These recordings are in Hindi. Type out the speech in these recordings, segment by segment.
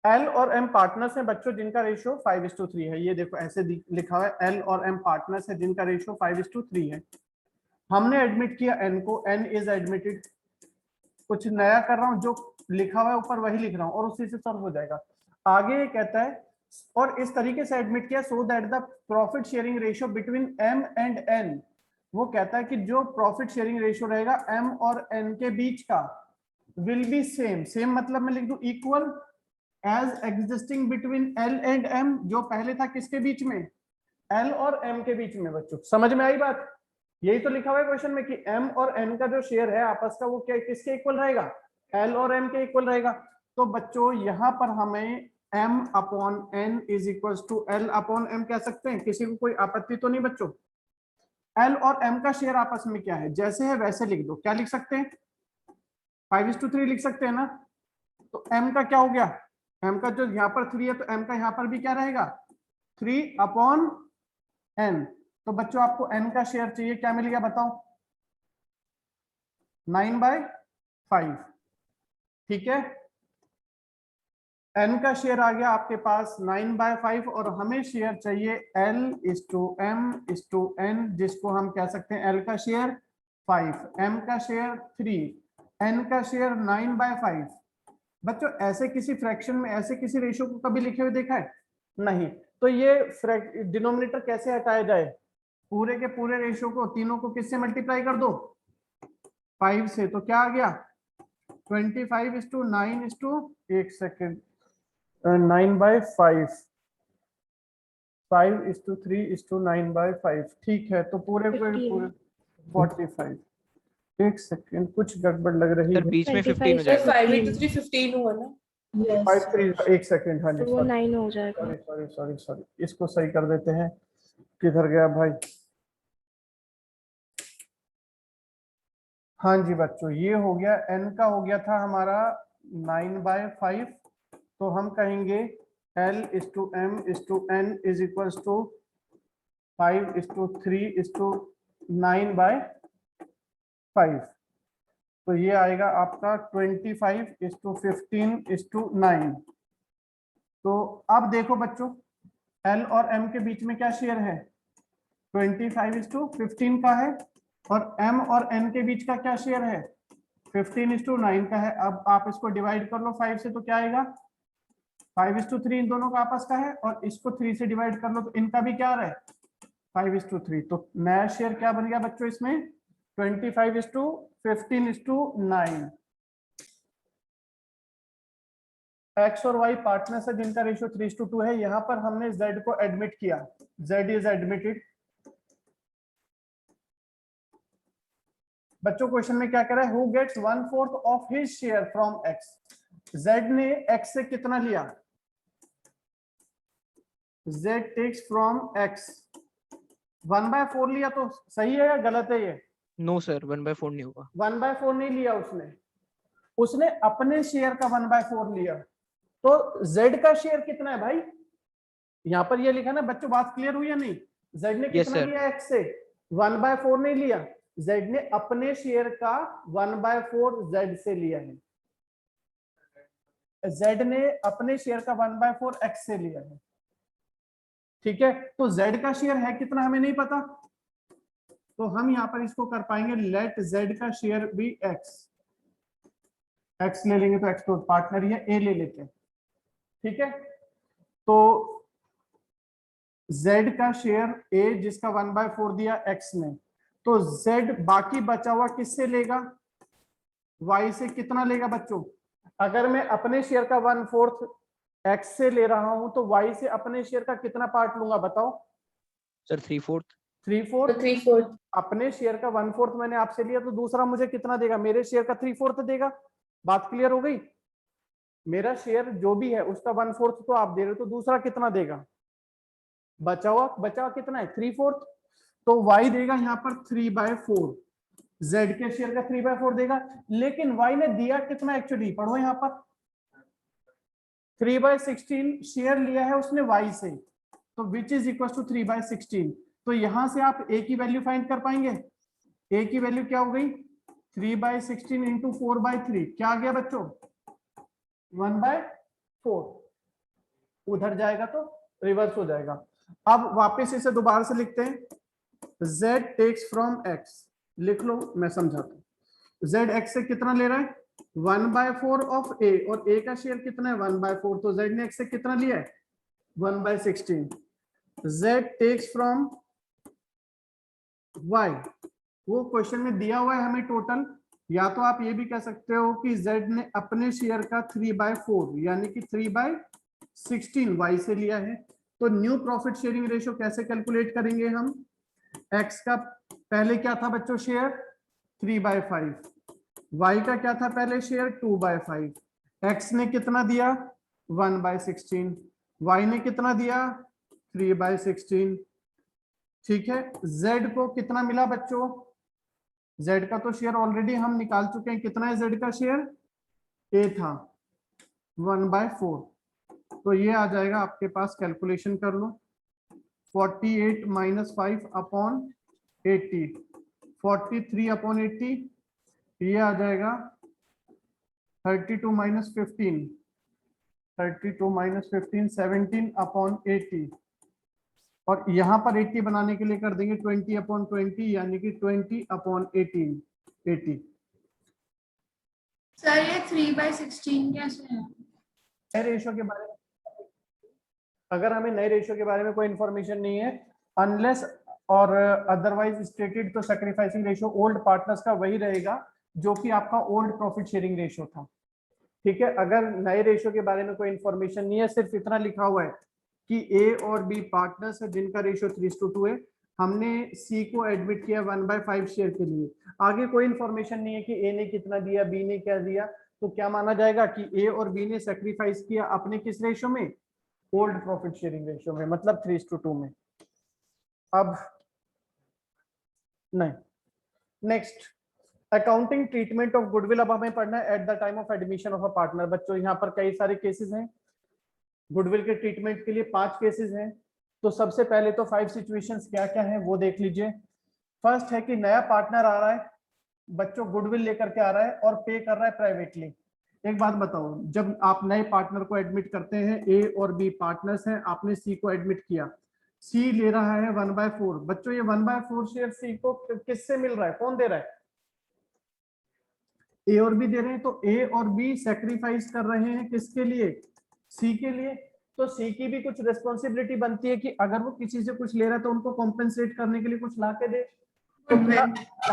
एल और एम पार्टनर्स हैं बच्चों जिनका रेशियो 5:3 है। ये देखो ऐसे लिखा हुआ है, एल और एम पार्टनर्स है जिनका रेशियो 5:3 है। हमने एडमिट किया एन को, एन इज एडमिटेड। कुछ नया कर रहा हूं, जो लिखा हुआ है ऊपर वही लिख रहा हूं और उसी से सॉल्व हो जाएगा। आगे ये कहता है और इस तरीके से एडमिट किया so that the profit sharing ratio between M and N. वो कहता है कि जो प्रॉफिट शेयरिंग रेशियो रहेगा एम और एन के बीच का विल बी सेम। सेम मतलब मैं लिख दूं equal as existing between L and M, जो पहले था किसके बीच में, एल और एम के बीच में। बच्चों समझ में आई बात? यही तो लिखा हुआ है क्वेश्चन में कि एम और एन का जो शेयर है आपस का वो क्या किसके इक्वल रहेगा, एल और एम के इक्वल रहेगा। तो बच्चों यहां पर हमें M upon N is equal to L upon M कह सकते हैं। किसी को कोई आपत्ति तो नहीं बच्चों? एल और एम का शेयर आपस में क्या है, जैसे है वैसे लिख दो। क्या लिख सकते हैं? 5:3 लिख सकते हैं ना। तो एम का क्या हो गया, एम का जो यहाँ पर 3 है तो एम का यहाँ पर भी क्या रहेगा 3 अपॉन एन। तो बच्चों आपको एन का शेयर चाहिए, क्या मिल गया बताओ, 9/5। ठीक है, एन का शेयर आ गया आपके पास 9/5 और हमें शेयर चाहिए L/M/N, जिसको हम कह सकते हैं एल का शेयर 5, एम का शेयर 3, एन का शेयर 9/5। बच्चों ऐसे किसी फ्रैक्शन में ऐसे किसी रेशियो को कभी लिखे हुए देखा है? नहीं। तो ये डिनोमिनेटर कैसे हटाया जाए, पूरे के पूरे रेशियो को तीनों को किससे मल्टीप्लाई कर दो, 5 से। तो क्या आ गया 25:9 एक सेकेंड 9/5, 5:3:9/5। ठीक है, तो पूरे पूरे 45। एक सेकेंड कुछ गड़बड़ लग रही सर है, बीच में 15 हो जाएगा। 5:3 हुआ ना। Yes. 5:3 एक सेकेंड। हाँ जी, तो वो 9 हो जाएगा। सॉरी, इसको सही कर देते हैं। किधर गया भाई? हाँ जी बच्चों, ये हो गया n का हो गया था हमारा 9/5। तो हम कहेंगे L/M/N इज इक्वल्स टू 5:3:9/5। तो ये आएगा आपका 25:15:9। तो अब देखो बच्चों L और M के बीच में क्या शेयर है, 25:15 का है और M और N के बीच का क्या शेयर है, 15:9 का है। अब आप इसको डिवाइड कर लो 5 से तो क्या आएगा 5:3 इन दोनों का आपस का है और इसको 3 से डिवाइड कर लो तो इनका भी क्या रहा है 5:3। तो नया शेयर क्या बन गया बच्चों इसमें 25:15:9। एक्स और वाई पार्टनर्स है जिनका रेशियो 3:2 है। यहां पर हमने z को एडमिट किया, z इज एडमिटेड। बच्चों क्वेश्चन में क्या कह रहा है, who gets 1/4 of his share from x। z ने x से कितना लिया, z टेक्स फ्रॉम x 1/4 लिया। तो सही है या गलत है ये? नो सर 1/4 नहीं होगा। 1/4 नहीं लिया उसने अपने शेयर का 1/4 लिया। तो z का शेयर कितना है भाई, यहां पर ये लिखा ना बच्चों, बात क्लियर हुई या नहीं? z ने कितना लिया x से 1/4 नहीं लिया, z ने अपने शेयर का 1/4 z से लिया है। z ने अपने शेयर का 1/4 x से लिया है। ठीक है, तो z का शेयर है कितना हमें नहीं पता, तो हम यहां पर इसको कर पाएंगे लेट z का शेयर भी x ले लेंगे तो x तो पार्टनर ही है, a ले लेते हैं। ठीक है, तो z का शेयर a जिसका 1/4 दिया x ने, तो z बाकी बचा हुआ किससे लेगा, y से। कितना लेगा बच्चों, अगर मैं अपने शेयर का 1/4 x से ले रहा हूं तो y से अपने शेयर का कितना पार्ट लूंगा बताओ सर 3/4। 3/4। अपने शेयर का 1/4 मैंने आपसे लिया तो दूसरा मुझे कितना देगा, मेरे शेयर का 3/4 देगा। बात क्लियर हो गई? मेरा शेयर जो भी है उसका 1/4 तो आप दे रहे हो, तो दूसरा कितना देगा, बचा हुआ कितना है 3/4। तो y देगा यहाँ पर 3/4, z के शेयर का 3/4 देगा। लेकिन y ने दिया कितना एक्चुअली, पढ़ो यहाँ पर 3/16 शेयर लिया है उसने y से, तो विच इज इक्वल टू 3/16। तो यहां से आप a की वैल्यू फाइंड कर पाएंगे। a की वैल्यू क्या हो गई 3/16 इंटू 4/3, क्या आ गया बच्चों 1/4। उधर जाएगा तो रिवर्स हो जाएगा। अब वापस इसे दोबारा से लिखते हैं, z टेक्स फ्रॉम x, लिख लो मैं समझाता हूँ। z x से कितना ले रहा है 1/4 ऑफ a, और a का शेयर कितना है 1/4, तो z ने x से कितना लिया है 1/16। z टेक्स फ्रॉम y, वो क्वेश्चन में दिया हुआ है हमें टोटल, या तो आप ये भी कह सकते हो कि z ने अपने शेयर का 3/4 यानी कि 3/16 y से लिया है। तो न्यू प्रॉफिट शेयरिंग रेशियो कैसे कैलकुलेट करेंगे हम, x का पहले क्या था बच्चों शेयर 3/5, y का क्या था पहले शेयर 2/5, x ने कितना दिया 1/16, y ने कितना दिया 3/16। ठीक है, z को कितना मिला बच्चों, z का तो शेयर ऑलरेडी हम निकाल चुके हैं, कितना है z का शेयर, a था 1/4, तो ये आ जाएगा आपके पास, कैलकुलेशन कर लो 48 - 5 अपॉन 80, 43 अपॉन 80, ये आ जाएगा 32 - 15, 32 - 15 17 अपॉन 80, और यहाँ पर 80 बनाने के लिए कर देंगे 20 अपॉन 20 यानी कि 20 अपॉन 18, 80। सर ये 3/16 कैसे है? नए रेशियो के बारे में, अगर हमें नए रेशियो के बारे में कोई इंफॉर्मेशन नहीं है, अनलेस और अदरवाइज स्टेटेड, तो सैक्रिफाइसिंग रेशियो ओल्ड पार्टनर्स का वही रहेगा जो कि आपका ओल्ड प्रॉफिट शेयरिंग रेशियो था। ठीक है, अगर नए रेशियो के बारे में कोई इंफॉर्मेशन नहीं है, सिर्फ इतना लिखा हुआ है कि ए और बी पार्टनर्स है जिनका रेशियो 3:2 है, हमने सी को एडमिट किया 1/5 शेयर के लिए, आगे कोई इंफॉर्मेशन नहीं है कि ए ने कितना दिया, बी ने क्या दिया, तो क्या माना जाएगा कि ए और बी ने सेक्रीफाइस किया अपने किस रेशियो में, ओल्ड प्रॉफिट शेयरिंग रेशियो में, मतलब 3:2 में। अब नहीं, next accounting treatment of goodwill. अब हमें पढ़ना है at the time of admission of a partner. बच्चों यहाँ पर कई सारे केसेस हैं गुडविल के ट्रीटमेंट के लिए, 5 केसेस हैं। तो सबसे पहले तो 5 सिचुएशंस क्या क्या है वो देख लीजिए। फर्स्ट है कि नया पार्टनर आ रहा है बच्चों, गुडविल लेकर के आ रहा है और पे कर रहा है प्राइवेटली। एक बात बताओ, जब आप नए पार्टनर को एडमिट करते हैं, ए और बी पार्टनर्स हैं, आपने सी को एडमिट किया, सी ले रहा है 1/4। बच्चों ये 1/4 शेयर सी को किससे मिल रहा है, कौन दे रहा है, ए और बी दे रहे हैं। तो ए और बी सेक्रीफाइस कर रहे हैं किसके लिए, सी के लिए। तो सी की भी कुछ रिस्पॉन्सिबिलिटी बनती है कि अगर वो किसी से कुछ ले रहा है तो उनको कॉम्पेंसेट करने के लिए कुछ ला के दे। तो क्या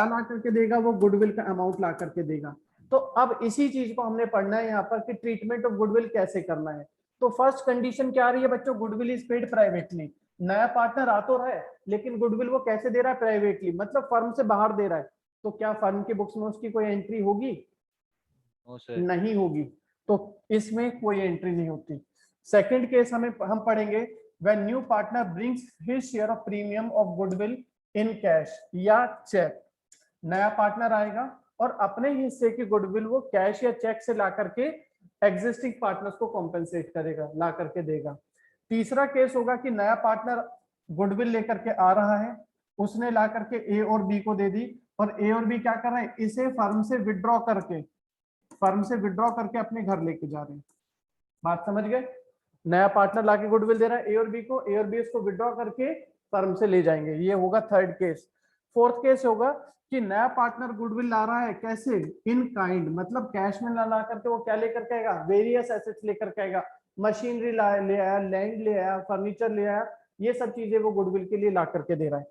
ला करके देगा, वो गुडविल का अमाउंट ला करके देगा। तो अब इसी चीज को हमने पढ़ना है यहाँ पर कि ट्रीटमेंट ऑफ गुडविल कैसे करना है। तो फर्स्ट कंडीशन क्या आ रही है बच्चों, गुडविल इज पेड प्राइवेटली। नया पार्टनर आ तो रहा है लेकिन गुडविल वो कैसे दे रहा है, प्राइवेटली, मतलब फर्म से बाहर दे रहा है। तो क्या फर्म की बुक्स में उसकी कोई एंट्री होगी, नहीं होगी, तो इसमें कोई एंट्री नहीं होती। सेकंड केस हम पढ़ेंगे, when new partner brings his share of premium of goodwill in cash या चेक। नया पार्टनर आएगा और अपने हिस्से की गुडविल वो कैश या चेक से ला करके एग्जिस्टिंग पार्टनर्स को कॉम्पेंसेट करेगा, ला करके देगा। तीसरा केस होगा कि नया पार्टनर गुडविल लेकर के आ रहा है, उसने ला करके ए और बी को दे दी, और ए और बी क्या कर रहे हैं, इसे फर्म से विड्रॉ करके अपने घर लेके जा रहे हैं। बात समझ गए, नया पार्टनर लाके गुडविल दे रहा है ए और बी को, ए और बी इसको विड्रॉ करके फर्म से ले जाएंगे, ये होगा थर्ड केस। फोर्थ केस होगा कि नया पार्टनर गुडविल ला रहा है कैसे, इन काइंड, मतलब कैश में ला करके वो क्या लेकर के आएगा, वेरियस एसेट्स लेकर के आएगा, मशीनरी ले आया, लैंड ले आया, फर्नीचर ले आया, ये सब चीजें वो गुडविल के लिए ला करके दे रहा है।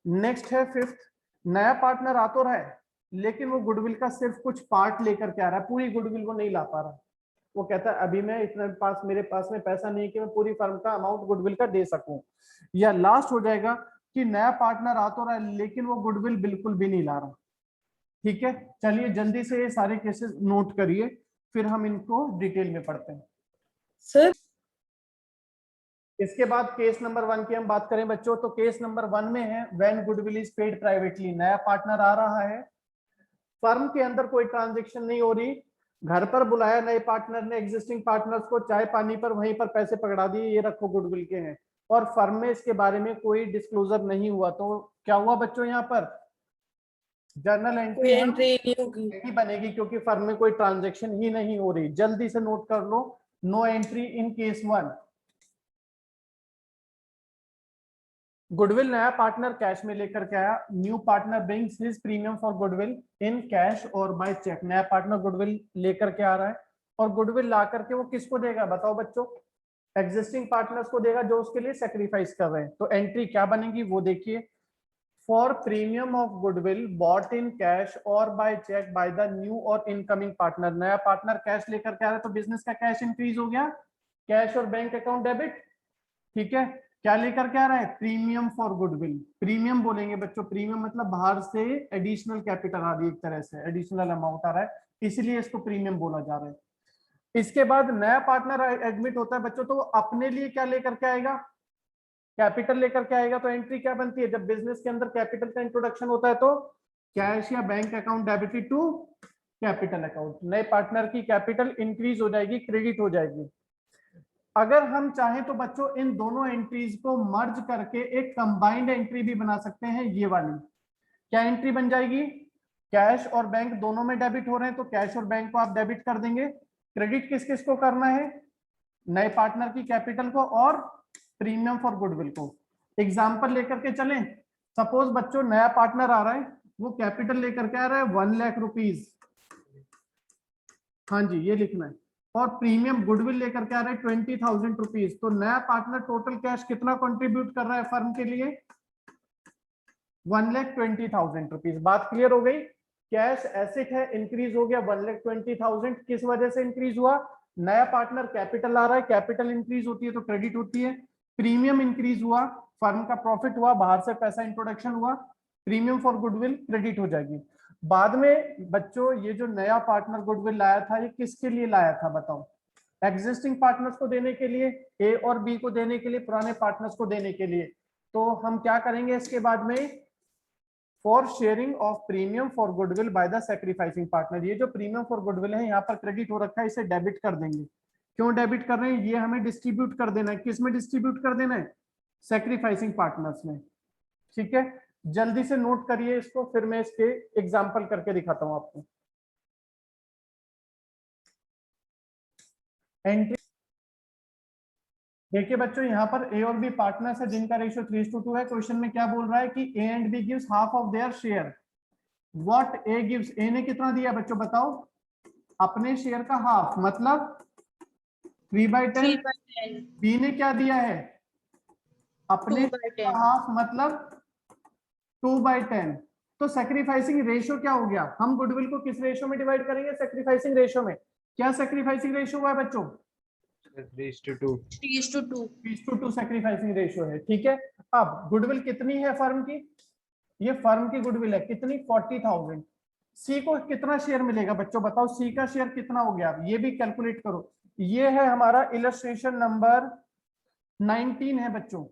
नेक्स्ट है फिफ्थ, नया पार्टनर आ तो रहा है लेकिन वो गुडविल का सिर्फ कुछ पार्ट लेकर के आ रहा है, पूरी गुडविल वो नहीं ला पा रहा। वो कहता है अभी मैं इतना मेरे पास में पैसा नहीं है कि मैं पूरी फर्म का अमाउंट गुडविल का दे सकूं। या लास्ट हो जाएगा कि नया पार्टनर आ तो रहा है लेकिन वो गुडविल बिल्कुल भी नहीं ला रहा। ठीक है, चलिए जल्दी से ये सारे केसेस नोट करिए, फिर हम इनको डिटेल में पढ़ते हैं सर। इसके बाद केस नंबर 1 की हम बात करें बच्चों, तो केस नंबर 1 में है when goodwill is paid privately. नया पार्टनर आ रहा है, फर्म के अंदर कोई ट्रांजेक्शन नहीं हो रही, घर पर बुलाया नए पार्टनर ने एग्जिस्टिंग पार्टनर्स को, चाय पानी पर वहीं पर पैसे पकड़ा दिए, ये रखो गुडविल के हैं, और फर्म में इसके बारे में कोई डिस्क्लोजर नहीं हुआ। तो क्या हुआ बच्चों, यहाँ पर जर्नल एंट्री नहीं बनेगी क्योंकि फर्म में कोई ट्रांजेक्शन ही नहीं हो रही। जल्दी से नोट कर लो, no entry in case 1। Goodwill नया पार्टनर कैश में लेकर के आया, new partner brings his premium for goodwill in cash और बाय चेक। नया पार्टनर गुडविल लेकर के आ रहा है और गुडविल ला करके वो किसको देगा बताओ बच्चों, एग्जिस्टिंग पार्टनर्स को देगा जो उसके लिए सेक्रीफाइस कर रहे हैं। तो एंट्री क्या बनेगी वो देखिए, for premium of goodwill brought in cash और by cheque by the new और इनकमिंग पार्टनर। नया पार्टनर कैश लेकर के आ रहा है तो बिजनेस का कैश इंक्रीज हो गया, कैश और बैंक अकाउंट डेबिट। ठीक है, क्या लेकर के आ रहा है, प्रीमियम फॉर गुडविल। प्रीमियम बोलेंगे बच्चों, प्रीमियम मतलब बाहर से एडिशनल कैपिटल आ रही है, एक तरह से एडिशनल अमाउंट आ रहा है, इसलिए इसको प्रीमियम बोला जा रहा है। इसके बाद नया पार्टनर एडमिट होता है बच्चों, तो वो अपने लिए क्या लेकर के आएगा, कैपिटल लेकर के आएगा। तो एंट्री क्या बनती है, जब बिजनेस के अंदर कैपिटल का इंट्रोडक्शन होता है तो कैश या bank account debited to capital account. नए पार्टनर की कैपिटल इंक्रीज हो जाएगी, क्रेडिट हो जाएगी। अगर हम चाहें तो बच्चों इन दोनों एंट्रीज को मर्ज करके एक कंबाइंड एंट्री भी बना सकते हैं, ये वाली। क्या एंट्री बन जाएगी, कैश और बैंक दोनों में डेबिट हो रहे हैं तो कैश और बैंक को आप डेबिट कर देंगे। क्रेडिट किस किस को करना है, नए पार्टनर की कैपिटल को और प्रीमियम फॉर गुडविल को। एग्जांपल लेकर के चलें, सपोज बच्चों नया पार्टनर आ रहा है, वो कैपिटल लेकर के आ रहा है 1 लाख रुपीज, हाँ जी ये लिखना है, और प्रीमियम गुडविल लेकर के आ रहा है 20,000 रुपीज। तो नया पार्टनर टोटल कैश कितना कंट्रीब्यूट कर रहा है फर्म के लिए, 1,20,000 रुपीज। बात क्लियर हो गई, कैश एसेट है, इंक्रीज हो गया 1,20,000। किस वजह से इंक्रीज हुआ, नया पार्टनर कैपिटल आ रहा है, कैपिटल इंक्रीज होती है तो क्रेडिट होती है। प्रीमियम इंक्रीज हुआ, फर्म का प्रॉफिट हुआ, बाहर से पैसा इंट्रोडक्शन हुआ, प्रीमियम फॉर गुडविल क्रेडिट हो जाएगी। बाद में बच्चों ये जो नया पार्टनर गुडविल लाया था, ये किसके लिए लाया था बताओ, एग्जिस्टिंग पार्टनर्स को देने के लिए, ए और बी को देने के लिए, पुराने पार्टनर्स को देने के लिए। तो हम क्या करेंगे इसके बाद में, for sharing of premium for goodwill by the sacrificing partner. ये जो प्रीमियम फॉर गुडविल है यहाँ पर क्रेडिट हो रखा है, इसे डेबिट कर देंगे। क्यों डेबिट कर रहे हैं, ये हमें डिस्ट्रीब्यूट कर देना है, किस में डिस्ट्रीब्यूट कर देना है, सैक्रिफाइसिंग पार्टनर्स में। ठीक है, जल्दी से नोट करिए इसको, फिर मैं इसके एग्जांपल करके दिखाता हूं आपको। एंट्री देखिए बच्चों, यहाँ पर ए और बी पार्टनर्स है जिनका रेशियो 3:2 है। क्वेश्चन में क्या बोल रहा है कि A and B gives half of their share. What A gives, A ने कितना दिया बच्चों बताओ, अपने शेयर का हाफ, मतलब 3/10। बी ने क्या दिया है, अपने का हाफ, मतलब 2/10। तो सैक्रिफाइसिंग रेशियो क्या हो गया, हम गुडविल को किस रेशियो में डिवाइड करेंगे, सैक्रिफाइसिंग रेशियो में। क्या सैक्रिफाइसिंग रेशियो हुआ है बच्चों, 3:2 सैक्रिफाइसिंग रेशियो है। ठीक है, अब गुडविल कितनी है फर्म की, ये फर्म की गुडविल है कितनी, 40,000। सी को कितना शेयर मिलेगा बच्चों बताओ, सी का शेयर कितना हो गया, ये भी कैलकुलेट करो। ये है हमारा इलस्ट्रेशन नंबर 19 है बच्चों,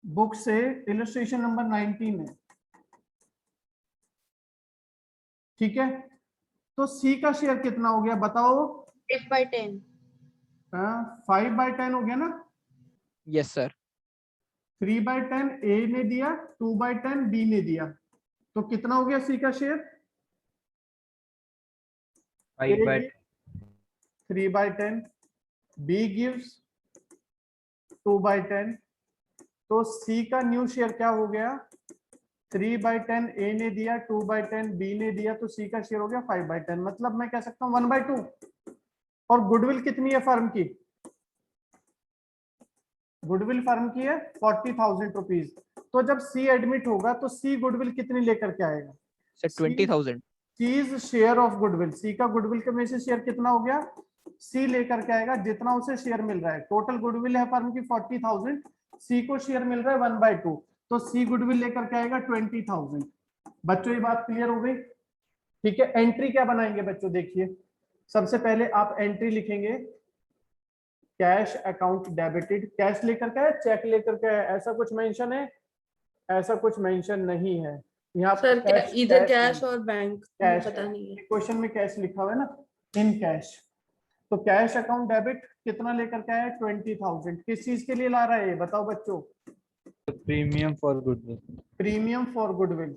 बुक से इलस्ट्रेशन नंबर 19 है। ठीक है, तो सी का शेयर कितना हो गया बताओ, 5/10। 5/10 हो गया ना। Yes sir. 3/10 ए ने दिया, 2/10 बी ने दिया, तो कितना हो गया सी का शेयर, 3/10, बी गिव्स 2/10। तो सी का न्यू शेयर क्या हो गया, 3/10 ए ने दिया, 2/10 बी ने दिया, तो सी का शेयर हो गया 5/10। मतलब मैं कह सकता हूँ 1/2। और गुडविल कितनी है फर्म की, गुडविल फर्म की है 40,000 रुपीज। तो जब सी एडमिट होगा तो सी गुडविल कितनी लेकर के आएगा, sir 20,000। C's share of goodwill, C का गुडविल के में से शेयर कितना हो गया, सी लेकर के आएगा जितना उसे शेयर मिल रहा है। टोटल गुडविल है फर्म की 40,000, सी को शेयर मिल रहा है 1/2, तो सी गुडविल लेकर के आएगा 20,000। बच्चों ये बात क्लियर हो गई। ठीक है, एंट्री क्या बनाएंगे बच्चों, देखिए सबसे पहले आप एंट्री लिखेंगे, कैश अकाउंट डेबिटेड। कैश लेकर के है, चेक लेकर के है, ऐसा कुछ मेंशन है, ऐसा कुछ मेंशन नहीं है यहाँ सर पर। इधर कैश और बैंक कैश पता नहीं है, क्वेश्चन में कैश लिखा हुआ है ना, इन कैश। तो कैश अकाउंट डेबिट कितना लेकर के आया, 20,000। किस चीज के लिए ला रहा है ये बताओ बच्चों, premium for goodwill. Premium for goodwill,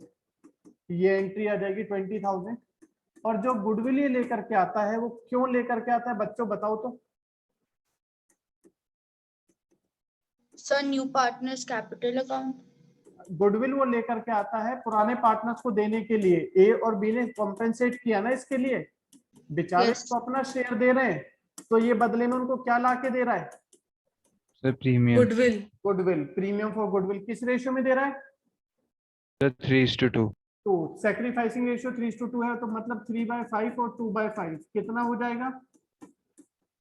ये एंट्री आ जाएगी 20,000। और जो गुडविल ये लेकर के आता है वो क्यों लेकर के आता है बच्चों बताओ तो, sir new partners capital account. Goodwill वो लेकर के आता है पुराने पार्टनर्स को देने के लिए। ए और बी ने कॉम्पेंसेट किया ना इसके लिए, बेचारे Yes. तो अपना शेयर दे रहे हैं, तो ये बदले में उनको क्या ला के दे रहा है? Sir, premium. Goodwill. Goodwill, premium for goodwill. किस रेशियो में दे रहा है? Sir, 3:2. तो सैक्रिफाइसिंग रेशियो 3:2 है, तो मतलब 3/5 और 2/5 कितना हो जाएगा?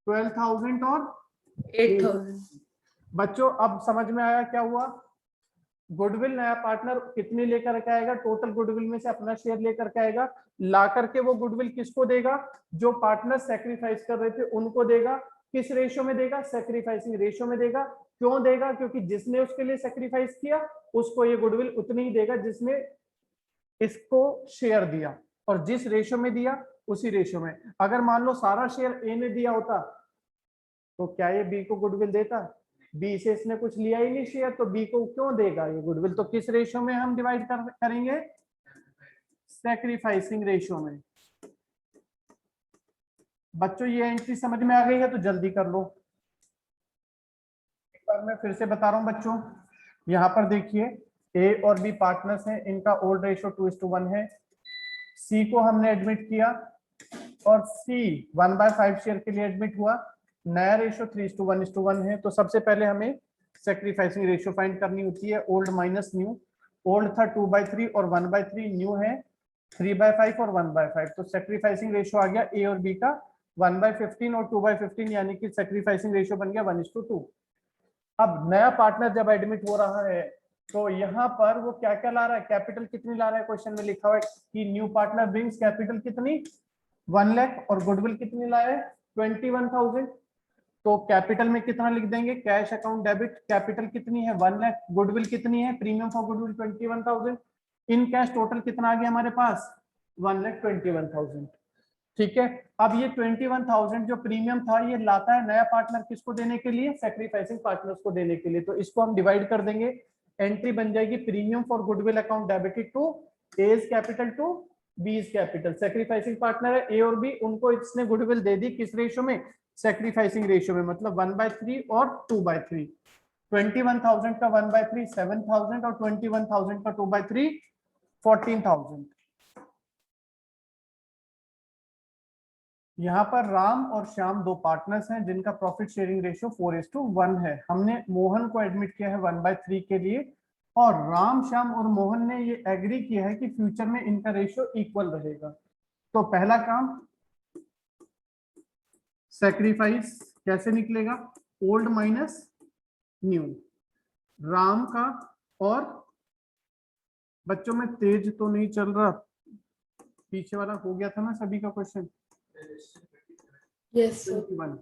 12,000 और 8,000. बच्चों अब समझ में आया क्या हुआ? गुडविल नया पार्टनर कितनी लेकर के आएगा? टोटल गुडविल में से अपना शेयर लेकर के आएगा, ला करके वो गुडविल किसको देगा? जो पार्टनर सैक्रिफाइस कर रहे थे उनको देगा। किस रेशियो में देगा? सैक्रिफाइसिंग रेशियो में देगा। क्यों देगा? क्योंकि जिसने उसके लिए सैक्रिफाइस किया उसको ये गुडविल उतनी ही देगा जिसने इसको शेयर दिया, और जिस रेशियो में दिया उसी रेशियो में। अगर मान लो सारा शेयर ए ने दिया होता तो क्या ये बी को गुडविल देता? बी से इसने कुछ लिया ही नहीं शेयर, तो बी को क्यों देगा ये गुडविल? तो किस रेशियो में हम डिवाइड करेंगे? सैक्रिफाइसिंग रेशियो में। बच्चों ये एंट्री समझ में आ गई है तो जल्दी कर लो। एक बार मैं फिर से बता रहा हूं बच्चों, यहाँ पर देखिए ए और बी पार्टनर्स हैं, इनका ओल्ड रेशियो 2:1 है। सी को हमने एडमिट किया और सी 1/5 शेयर के लिए एडमिट हुआ। नया रेशियो 3:1 है। तो सबसे पहले हमें सैक्रिफाइसिंग रेशियो फाइंड करनी होती है, ओल्ड माइनस न्यू। ओल्ड था 2/3 और 1/3, न्यू है 3/5 और 1/5। तो सैक्रिफाइसिंग रेशियो आ गया ए और बी का 1/15 और 2/15, यानी कि सैक्रिफाइसिंग रेशियो बन गया 1:2। अब नया पार्टनर जब एडमिट हो रहा है तो यहाँ पर वो क्या क्या ला रहा है? कैपिटल कितनी ला रहा है? क्वेश्चन में लिखा हुआ है कि न्यू पार्टनर ब्रिंग्स कैपिटल कितनी? 1 लाख, और गुडविल कितनी लाया है? 21,000। तो कैपिटल में कितना लिख देंगे? कैश अकाउंट डेबिट, कैपिटल कितनी है? 1 लाख, गुडविल कितनी है? Premium for goodwill 21,000। In cash total कितना आ गया हमारे पास? 1,21,000। ठीक है। अब ये 21,000 जो प्रीमियम था ये लाता है नया पार्टनर किसको देने के लिए? सैक्रिफाइसिंग पार्टनर्स को देने के लिए। तो इसको हम डिवाइड कर देंगे, एंट्री बन जाएगी premium for goodwill account debited to A's capital to B's capital. Sacrificing partner है ए और बी, उनको इसने गुडविल दे दी किस रेशियो में? सैक्रिफाइसिंग रेशियो में, मतलब 1/3 और 2/3। 21,000 का 1/3 7,000 और 21,000 का 2/3 14,000। यहाँ पर राम और श्याम दो पार्टनर्स हैं जिनका प्रॉफिट शेयरिंग रेशियो 4:1 है। हमने मोहन को एडमिट किया है 1/3 के लिए, और राम, श्याम और मोहन ने ये एग्री किया है कि फ्यूचर में इनका रेशियो इक्वल रहेगा। तो पहला काम, सैक्रिफाइस कैसे निकलेगा? Old minus new. राम का, और बच्चों में तेज तो नहीं चल रहा, पीछे वाला हो गया था ना सभी का क्वेश्चन? Yes, sir. 21,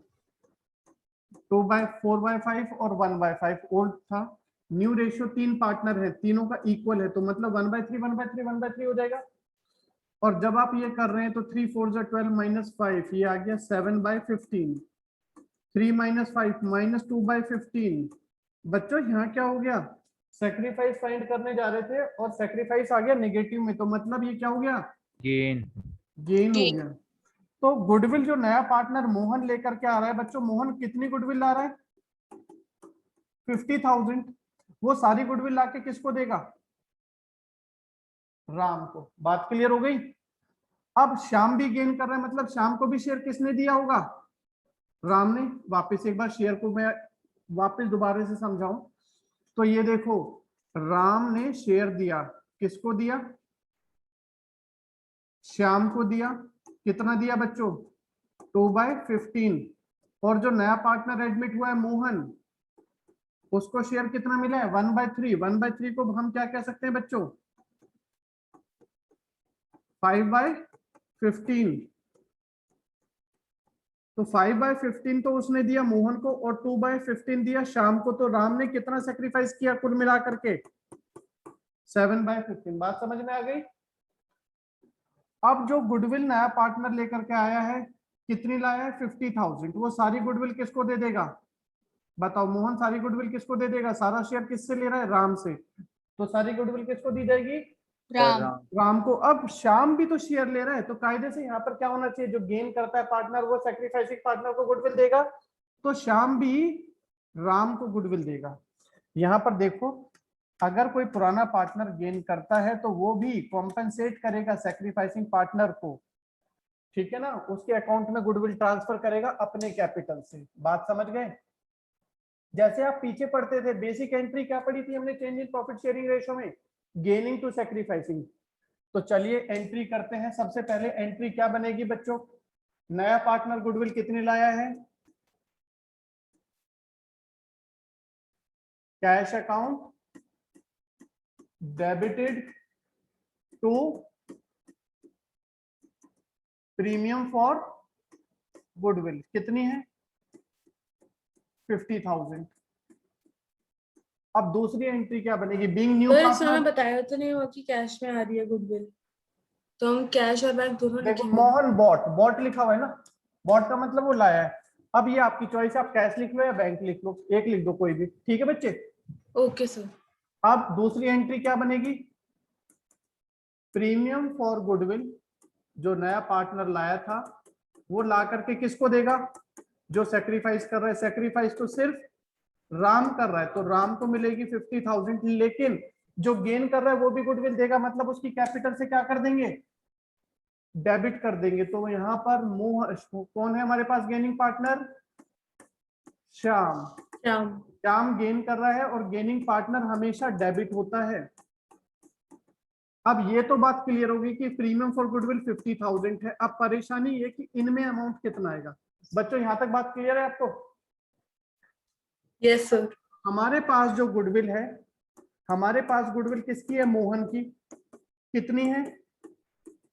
4/5 और 1/5 ओल्ड था। न्यू रेशियो, तीन पार्टनर है, तीनों का इक्वल है, तो मतलब 1/3 1/3 1/3 हो जाएगा। और जब आप ये कर रहे हैं तो 3 4 12 -5, ये आ गया 7/15। 3 - 5 -2/15। बच्चों यहाँ क्या हो गया? सैक्रिफाइस फाइंड करने जा रहे थे और सैक्रिफाइस आ गया नेगेटिव में, तो मतलब ये क्या हो गया? Gain. गेन हो गया। तो गुडविल जो नया पार्टनर मोहन लेकर के आ रहा है, बच्चों मोहन कितनी गुडविल ला रहा है? 50,000। वो सारी गुडविल लाके किसको देगा? राम को। बात क्लियर हो गई? अब श्याम भी गेन कर रहा है, मतलब श्याम को भी शेयर किसने दिया होगा? राम ने। वापस एक बार शेयर को मैं वापस दोबारा से समझाऊं तो ये देखो, राम ने शेयर दिया, किसको दिया? श्याम को दिया। कितना दिया बच्चों? 2/15। और जो नया पार्टनर एडमिट हुआ है मोहन, उसको शेयर कितना मिला है? 1/3। 1/3 को हम क्या कह सकते हैं बच्चों? 5/15। तो 5/15 तो उसने दिया मोहन को, और 2/15 दिया श्याम को। तो राम ने कितना सेक्रीफाइस किया कुल मिलाकर के? 7/15। बात समझ में आ गई? अब जो गुडविल नया पार्टनर लेकर के आया है, कितनी लाया है? 50,000। वो सारी गुडविल किसको दे देगा? बताओ मोहन, सारी गुडविल किसको दे देगा? सारा शेयर किससे ले रहा है? राम से। तो सारी गुडविल किसको दी जाएगी? राम। राम को। अब श्याम भी तो शेयर ले रहा है, तो कायदे से यहाँ पर क्या होना चाहिए? जो गेन करता है पार्टनर वो सैक्रिफाइसिंग पार्टनर को गुडविल देगा, तो श्याम भी राम को गुडविल देगा। यहाँ पर देखो अगर कोई पुराना पार्टनर गेन करता है तो वो भी कॉम्पेंसेट करेगा सैक्रिफाइसिंग पार्टनर को, ठीक है ना, उसके अकाउंट में गुडविल ट्रांसफर करेगा अपने कैपिटल से। बात समझ गए? जैसे आप पीछे पढ़ते थे, बेसिक एंट्री क्या पढ़ी थी हमने change in profit sharing ratio में, गेनिंग टू सैक्रिफाइसिंग। तो चलिए एंट्री करते हैं। सबसे पहले एंट्री क्या बनेगी बच्चों? नया पार्टनर गुडविल कितनी लाया है? Cash account debited to premium for goodwill, कितनी है? 50,000। अब दूसरी एंट्री क्या बनेगी? बीइंग न्यू पर इसमें पार्टनर। बताया तो नहीं हुआ कि कैश में आ रही है गुडविल, तो हम कैश और बैंक दोनों देखो लिखेंगे। मोहन बॉट लिखा हुआ है ना, बॉट का मतलब वो लाया है। अब ये आपकी चॉइस है, आप कैश लिख लो या बैंक लिख लो, एक लिख दो कोई भी, ठीक है बच्चे। Okay sir. अब दूसरी एंट्री क्या बनेगी? प्रीमियम फॉर गुडविल, जो नया पार्टनर लाया था वो ला करके किसको देगा? जो सेक्रीफाइस कर रहा है। सेक्रीफाइस तो सिर्फ राम कर रहा है, तो राम को मिलेगी 50,000, लेकिन जो गेन कर रहा है वो भी गुडविल देगा, मतलब उसकी कैपिटल से क्या कर देंगे? डेबिट कर देंगे। तो यहाँ पर कौन है हमारे पास gaining partner? Shyam. Ram. Shyam gain कर रहा है और गेनिंग पार्टनर हमेशा डेबिट होता है। अब ये तो बात क्लियर होगी कि प्रीमियम फॉर गुडविल 50,000 है। अब परेशानी ये कि इनमें अमाउंट कितना आएगा। बच्चों यहाँ तक बात क्लियर है आपको? Yes sir. हमारे पास जो गुडविल है, हमारे पास गुडविल किसकी है? मोहन की। कितनी है?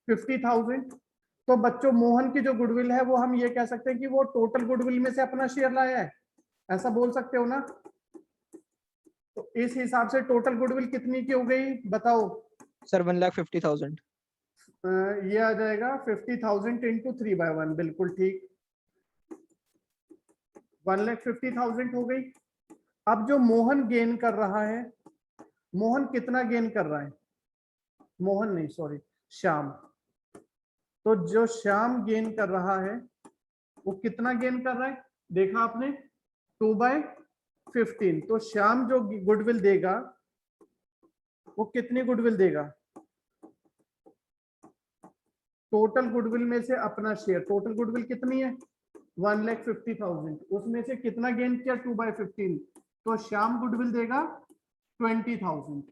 50,000। तो बच्चों मोहन की जो गुडविल है वो हम ये कह सकते हैं कि वो टोटल गुडविल में से अपना शेयर लाया है, ऐसा बोल सकते हो ना? तो इस हिसाब से टोटल गुडविल कितनी की हो गई बताओ? सर 1,50,000। ये आ जाएगा 50,000 इंटू 3/1, बिल्कुल ठीक, 1,50,000 हो गई। अब जो मोहन गेन कर रहा है, मोहन कितना गेन कर रहा है? मोहन नहीं, सॉरी, श्याम। तो जो श्याम गेन कर रहा है वो कितना गेन कर रहा है? देखा आपने, 2/15। तो श्याम जो गुडविल देगा वो कितनी गुडविल देगा? टोटल गुडविल में से अपना शेयर। टोटल गुडविल कितनी है? 1,50,000। उसमें से कितना गेन किया? 2/15। तो श्याम गुडविल देगा 20,000।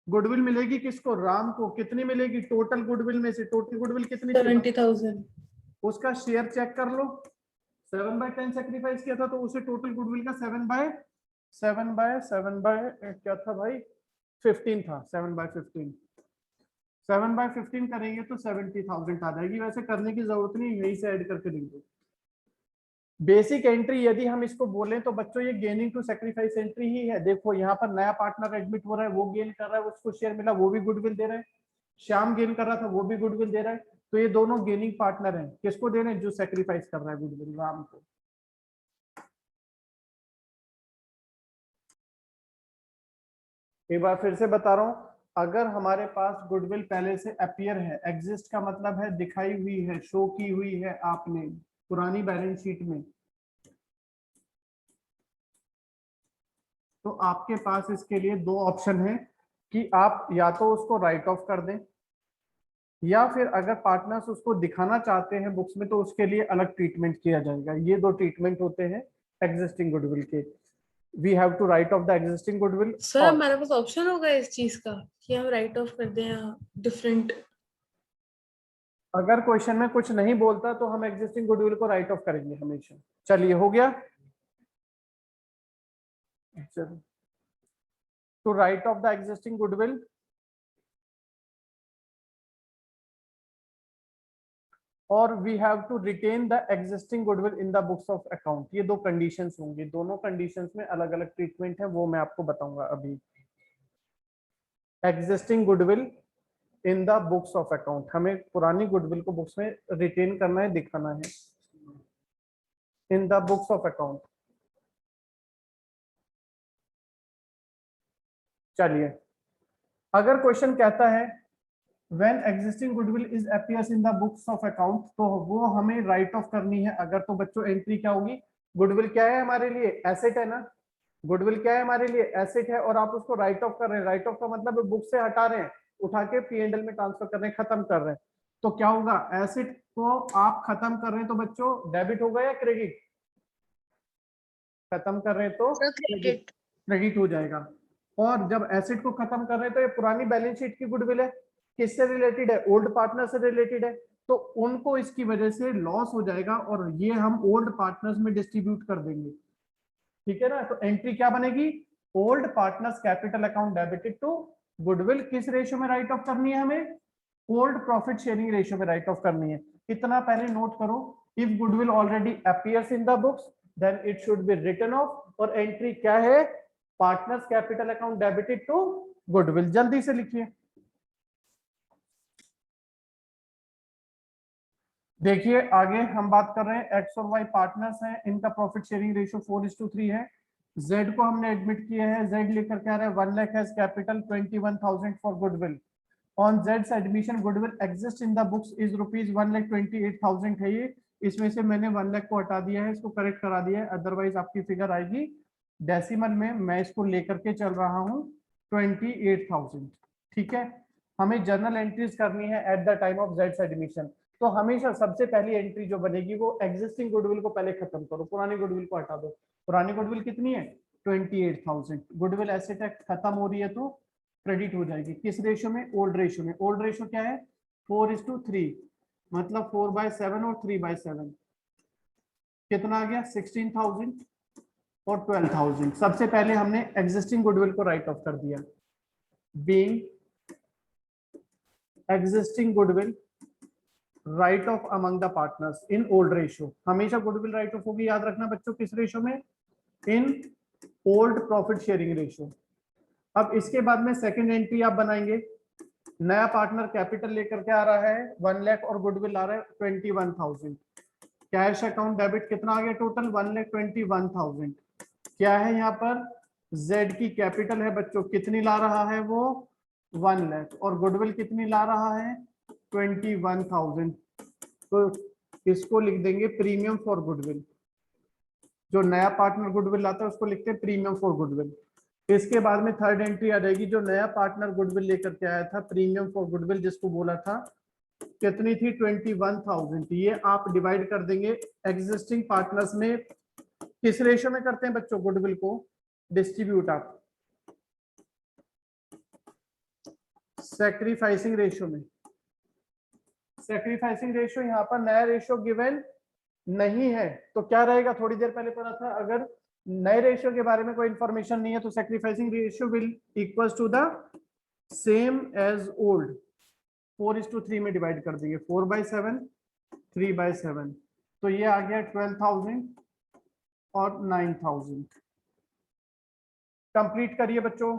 गुडविल मिलेगी किसको? राम को। कितनी मिलेगी? टोटल गुडविल में से। टोटल गुडविल कितनी? 70,000। उसका शेयर चेक कर लो, 7/10 सेक्रीफाइस किया था, तो उसे टोटल गुडविल का 7/7 क्या था भाई? 15 था। 7/15, 7/15 करेंगे तो 70,000 आ जाएगी। वैसे करने की जरूरत नहीं, यहीं से ऐड करके लिख दो। बेसिक एंट्री यदि हम इसको बोलें तो बच्चों ये गेनिंग टू सेक्रीफाइस एंट्री ही है। देखो यहाँ पर नया पार्टनर एडमिट हो रहा है, वो गेन कर रहा है, उसको शेयर मिला, वो भी गुडविल दे रहा है। श्याम गेन कर रहा था, वो भी गुडविल दे रहा है। तो ये दोनों गेनिंग पार्टनर हैं। किसको दे रहे हैं? जो सेक्रीफाइस कर रहा है गुडविल, राम को। एक बार फिर से बता रहा हूं, अगर हमारे पास गुडविल पहले से अपीयर है, एग्जिस्ट का मतलब है दिखाई हुई है, शो की हुई है आपने पुरानी बैलेंस शीट में, तो आपके पास इसके लिए दो ऑप्शन है कि आप या तो उसको राइट ऑफ कर दें, या फिर अगर पार्टनर्स उसको दिखाना चाहते हैं बुक्स में तो उसके लिए अलग ट्रीटमेंट किया जाएगा। ये दो ट्रीटमेंट होते हैं एग्जिस्टिंग गुडविल के। We have to write off the existing goodwill. Sir हमारे पास ऑप्शन होगा इस चीज का कि हम राइट ऑफ कर दें डिफरेंट? अगर क्वेश्चन में कुछ नहीं बोलता तो हम एग्जिस्टिंग गुडविल को राइट ऑफ करेंगे हमेशा। चलिए हो गया। To write off the existing goodwill, और we have to retain the existing goodwill in the books of account. ये दो कंडीशंस होंगी, दोनों कंडीशंस में अलग अलग ट्रीटमेंट है, वो मैं आपको बताऊंगा अभी। Existing goodwill in the books of account, हमें पुरानी गुडविल को बुक्स में रिटेन करना है, दिखाना है इन द बुक्स ऑफ अकाउंट। चलिए, अगर क्वेश्चन कहता है when existing goodwill is appears in the books of account, तो वो हमें राइट ऑफ करनी है। अगर तो बच्चों एंट्री क्या होगी? गुडविल क्या है हमारे लिए? एसेट है ना, गुडविल क्या है हमारे लिए, एसेट है, और आप उसको राइट ऑफ कर रहे हैं। राइट ऑफ का मतलब बुक से हटा रहे हैं, उठा के P&L में ट्रांसफर कर रहे हैं, खत्म कर रहे हैं। तो क्या होगा, एसेट को आप खत्म कर रहे हैं तो बच्चों डेबिट होगा या क्रेडिट, खत्म कर रहे हैं तो क्रेडिट। क्रेडिट हो जाएगा। और जब एसेट को खत्म कर रहे हैं तो ये पुरानी बैलेंस शीट की गुडविल है, किससे रिलेटेड है, ओल्ड पार्टनर से रिलेटेड है, तो उनको इसकी वजह से लॉस हो जाएगा और ये हम ओल्ड पार्टनर्स में डिस्ट्रीब्यूट कर देंगे। ठीक है ना, तो एंट्री क्या बनेगी, old partners capital account debited to goodwill. किस रेशियो में राइट ऑफ करनी है हमें, ओल्ड प्रॉफिट शेयरिंग रेशियो में राइट ऑफ करनी है। इतना पहले नोट करो, if goodwill already appears in the books then it should be written off. और एंट्री क्या है, partners capital account debited to goodwill. जल्दी से लिखिए, देखिए आगे हम बात कर रहे हैं एक्स और वाई पार्टनर्स हैं, इनका प्रॉफिट शेयरिंग रेशियो 4:3 है। जेड को हमने एडमिट किया है, जेड लेकर क्या रहा है, 1 lakh has capital 21,000 for goodwill. On Jades admission goodwill exist in the books is ₹1,28,000 है ये, इसमें से मैंने 1 लाख को हटा दिया है, इसको करेक्ट करा दिया है, अदरवाइज आपकी फिगर आएगी डेसिमल में। मैं इसको लेकर के चल रहा हूँ 28,000। ठीक है, हमें जर्नल एंट्रीज करनी है at the time of Jades admission. तो हमेशा सबसे पहली एंट्री जो बनेगी वो एग्जिस्टिंग गुडविल को पहले खत्म करो, पुरानी गुडविल को हटा दो। पुरानी गुडविल कितनी है, 28,000। गुडविल एसेट है, खत्म हो रही है तो क्रेडिट हो जाएगी। किस रेशियो में, ओल्ड रेशियो में। ओल्ड रेशियो क्या है, 4:3, मतलब 4/7 और 3/7, कितना आ गया 16,000 और 12,000। सबसे पहले हमने एग्जिस्टिंग गुडविल को राइट ऑफ कर दिया, being existing goodwill right of among the partners in old ratio. हमेशा गुडविल राइट ऑफ होगी, याद रखना बच्चों, किस रेशियो में, in old profit sharing ratio. अब इसके बाद में सेकंड एंट्री आप बनाएंगे, नया पार्टनर कैपिटल लेकर के आ रहा है 1 लाख और गुडविल आ रहा है 21,000। कैश अकाउंट डेबिट कितना आ गया टोटल, 1,21,000। क्या है यहाँ पर, जेड की कैपिटल है बच्चों, कितनी ला रहा है वो 1 लाख, और गुडविल कितनी ला रहा है 21,000। तो इसको लिख देंगे प्रीमियम फॉर गुडविल। जो नया पार्टनर गुडविल लाता है उसको लिखते हैं प्रीमियम फॉर गुडविल। इसके बाद में थर्ड एंट्री आ जाएगी, जो नया पार्टनर गुडविल लेकर के आया था, प्रीमियम फॉर गुडविल जिसको बोला था, कितनी थी 21,000। ये आप डिवाइड कर देंगे एग्जिस्टिंग पार्टनर्स में। किस रेशियो में करते हैं बच्चों गुडविल को डिस्ट्रीब्यूट, आप सैक्रिफाइसिंग रेशियो में। सैक्रिफाइसिंग रेशियो, यहाँ पर नया रेशियो गिवन नहीं है तो क्या रहेगा, थोड़ी देर पहले पढ़ा था, अगर नए रेशियो के बारे में कोई इंफॉर्मेशन नहीं है तो sacrificing ratio will equals to the same as old. 4:3 में डिवाइड कर देंगे, 4/7 3/7, तो ये आ गया 12,000 और 9,000। कंप्लीट करिए बच्चों।